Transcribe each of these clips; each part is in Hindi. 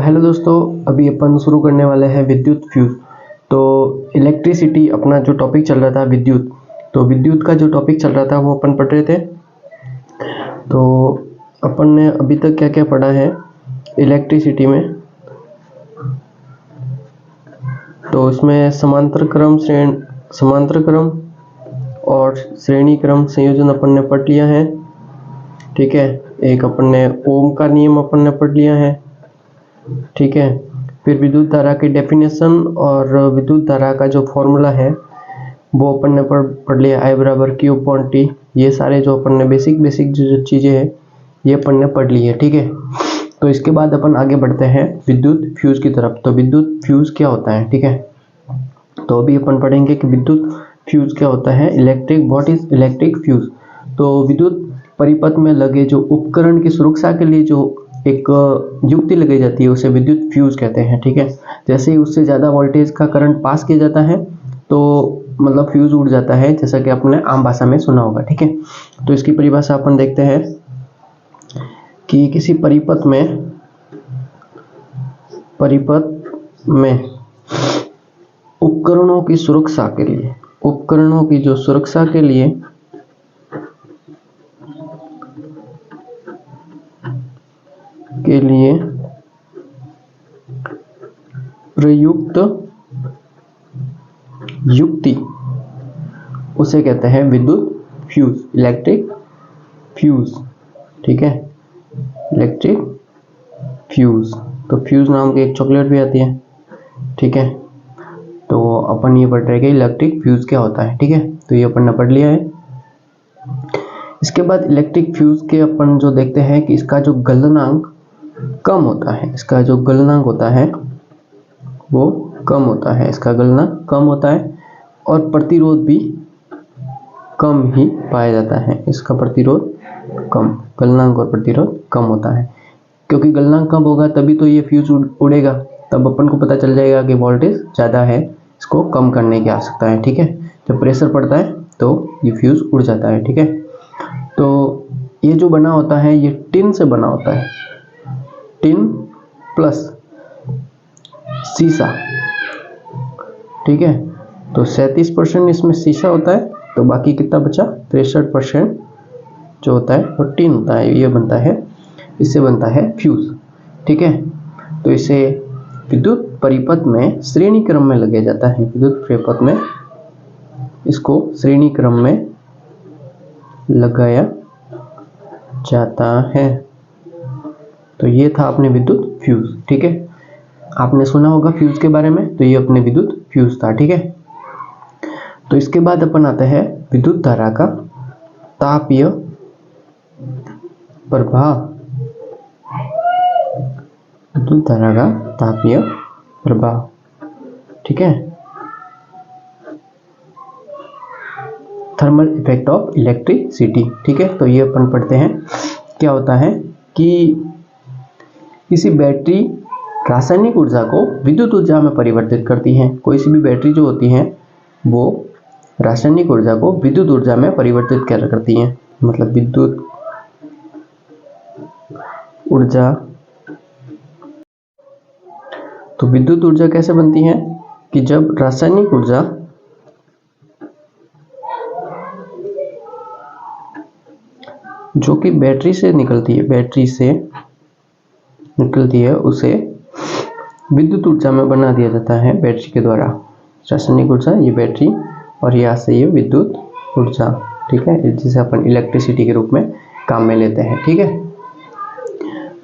हेलो दोस्तों, अभी अपन शुरू करने वाले हैं विद्युत फ्यूज। तो इलेक्ट्रिसिटी अपना जो टॉपिक चल रहा था विद्युत, तो विद्युत का जो टॉपिक चल रहा था वो अपन पढ़ रहे थे। तो अपन ने अभी तक क्या क्या पढ़ा है इलेक्ट्रिसिटी में, तो इसमें समांतर क्रम और श्रेणी क्रम संयोजन अपन ने पढ़ लिया है। ठीक है, एक अपन ने ओम का नियम अपन ने पढ़ लिया है। ठीक है, फिर विद्युत धारा की डेफिनेशन और विद्युत धारा का जो फॉर्मूला है वो अपन ने पढ़ लिया, I बराबर Q अपॉन T। ये सारे जो अपन ने बेसिक जो चीज़ें हैं ये अपन ने पढ़ ली है। ठीक है, तो इसके बाद अपन आगे बढ़ते हैं विद्युत फ्यूज की तरफ। तो विद्युत फ्यूज क्या होता है, ठीक है, तो अभी अपन पढ़ेंगे कि विद्युत फ्यूज क्या होता है। What is electric fuse. तो विद्युत परिपथ में लगे जो उपकरण की सुरक्षा के लिए जो एक युक्ति लगाई जाती है उसे विद्युत फ्यूज कहते हैं। ठीक है, जैसे ही उससे ज़्यादा वोल्टेज का करंट पास किया जाता है तो मतलब फ्यूज उड़ जाता है, जैसा कि आपने आम भाषा में सुना होगा। ठीक है, तो इसकी परिभाषा अपन देखते हैं कि किसी परिपथ में उपकरणों की सुरक्षा के लिए प्रयुक्त युक्ति उसे कहते हैं विद्युत फ्यूज, इलेक्ट्रिक फ्यूज। ठीक है, इलेक्ट्रिक फ्यूज। तो फ्यूज नाम की एक चॉकलेट भी आती है। ठीक है, तो अपन ये पढ़ रहे हैं कि इलेक्ट्रिक फ्यूज क्या होता है। ठीक है, तो ये अपन ने पढ़ लिया है। इसके बाद इलेक्ट्रिक फ्यूज के अपन जो देखते हैं कि इसका जो गलनांक कम होता है, वो कम होता है, इसका गलनांक कम होता है और प्रतिरोध भी कम ही पाया जाता है। इसका प्रतिरोध कम, गलनांक और प्रतिरोध कम होता है, क्योंकि गलनांक कम होगा तभी तो ये फ्यूज उड़ेगा, तब अपन को पता चल जाएगा कि वोल्टेज ज़्यादा है, इसको कम करने की आवश्यकता है। ठीक है, जब प्रेशर पड़ता है तो ये फ्यूज उड़ जाता है। ठीक है, तो ये जो बना होता है ये टिन से बना होता है, टिन प्लस शीशा। ठीक है, तो 37% इसमें शीशा होता है, तो बाकी कितना बचा 63% जो होता है वो टिन होता है। ये बनता है, इससे बनता है फ्यूज। ठीक है, तो इसे विद्युत परिपथ में श्रेणी क्रम में लगाया जाता है। विद्युत परिपथ में इसको श्रेणी क्रम में लगाया जाता है। तो ये था अपने विद्युत फ्यूज। ठीक है, आपने सुना होगा फ्यूज के बारे में, तो ये अपने विद्युत फ्यूज था। ठीक है, तो इसके बाद अपन आते हैं विद्युत धारा का तापीय प्रभाव। विद्युत धारा का तापीय प्रभाव। ठीक है, थर्मल इफेक्ट ऑफ इलेक्ट्रिसिटी। ठीक है, तो ये अपन पढ़ते हैं क्या होता है कि किसी बैटरी रासायनिक ऊर्जा को विद्युत ऊर्जा में परिवर्तित करती है। कोई सी भी बैटरी जो होती है वो रासायनिक ऊर्जा को विद्युत ऊर्जा में परिवर्तित करती है, मतलब विद्युत ऊर्जा। तो विद्युत ऊर्जा कैसे बनती है कि जब रासायनिक ऊर्जा जो कि बैटरी से निकलती है उसे विद्युत ऊर्जा में बना दिया जाता है बैटरी के द्वारा। रासायनिक ऊर्जा ये बैटरी और यहाँ से ये विद्युत ऊर्जा। ठीक है, जिसे अपन इलेक्ट्रिसिटी के रूप में काम में लेते हैं। ठीक है,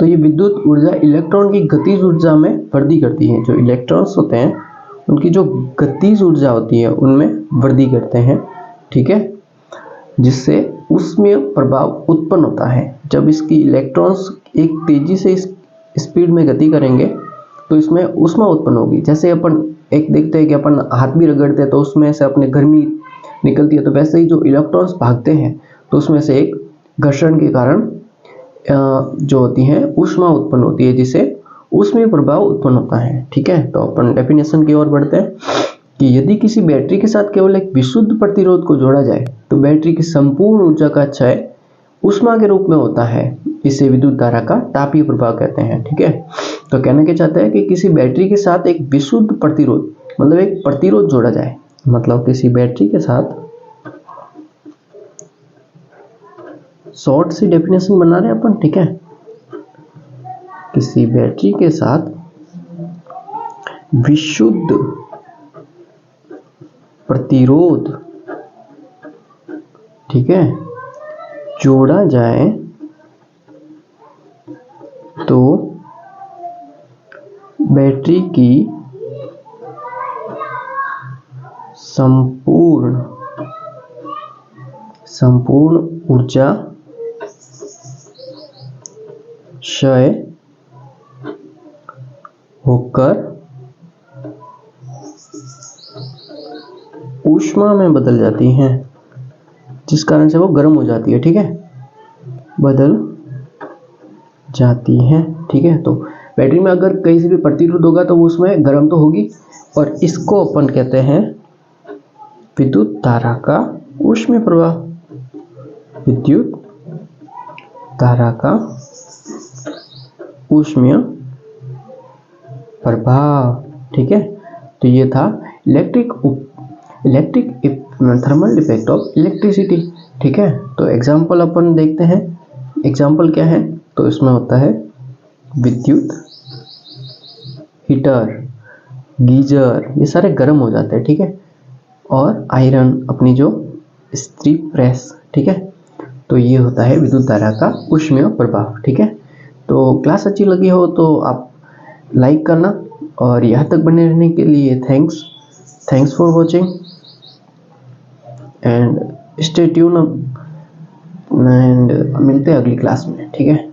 तो ये विद्युत ऊर्जा इलेक्ट्रॉन की गतिज ऊर्जा में वृद्धि करती है। जो इलेक्ट्रॉन्स होते हैं उनकी जो गतिज ऊर्जा होती है उनमें वृद्धि करते हैं। ठीक है, जिससे ऊष्मीय प्रभाव उत्पन्न होता है। जब इसकी इलेक्ट्रॉन्स एक तेजी से इस स्पीड में गति करेंगे तो इसमें ऊष्मा उत्पन्न होगी। जैसे अपन एक देखते हैं कि अपन हाथ भी रगड़ते हैं तो उसमें से अपने गर्मी निकलती है, तो वैसे ही जो इलेक्ट्रॉन्स भागते हैं तो उसमें से एक घर्षण के कारण जो होती है ऊष्मा उत्पन्न होती है, जिससे ऊष्मीय प्रभाव उत्पन्न होता है। ठीक है, तो अपन डेफिनेशन की ओर बढ़ते हैं कि यदि किसी बैटरी के साथ केवल एक विशुद्ध प्रतिरोध को जोड़ा जाए तो बैटरी की संपूर्ण ऊर्जा का क्षय ऊष्मा के रूप में होता है, इसे विद्युत धारा का तापीय प्रभाव कहते हैं। ठीक है, तो कहना क्या चाहता है कि किसी बैटरी के साथ एक विशुद्ध प्रतिरोध, मतलब एक प्रतिरोध जोड़ा जाए, मतलब किसी बैटरी के साथ, शॉर्ट सी डेफिनेशन बना रहे हैं अपन। ठीक है, किसी बैटरी के साथ विशुद्ध प्रतिरोध, ठीक है, जोड़ा जाए तो बैटरी की संपूर्ण ऊर्जा क्षय होकर ऊष्मा में बदल जाती हैं, जिस कारण से वो गर्म हो जाती है। ठीक है, बदल जाती हैं। ठीक है, तो बैटरी में अगर कहीं से भी प्रतिरोध होगा तो वो उसमें गर्म तो होगी, और इसको अपन कहते हैं विद्युत धारा का ऊष्मीय प्रवाह। विद्युत धारा का ऊष्मीय प्रभाव। ठीक है, तो ये था electric thermal effect of electricity. ठीक है, तो एग्जाम्पल अपन देखते हैं। एग्जाम्पल क्या है, तो इसमें होता है विद्युत हीटर, गीजर, ये सारे गर्म हो जाते हैं। ठीक है, और आयरन, अपनी जो इस्त्री प्रेस। ठीक है, तो ये होता है विद्युत धारा का ऊष्मीय प्रभाव। ठीक है, तो क्लास अच्छी लगी हो तो आप लाइक करना, और यहाँ तक बने रहने के लिए thanks for watching and stay tune, and मिलते हैं अगली क्लास में। ठीक है।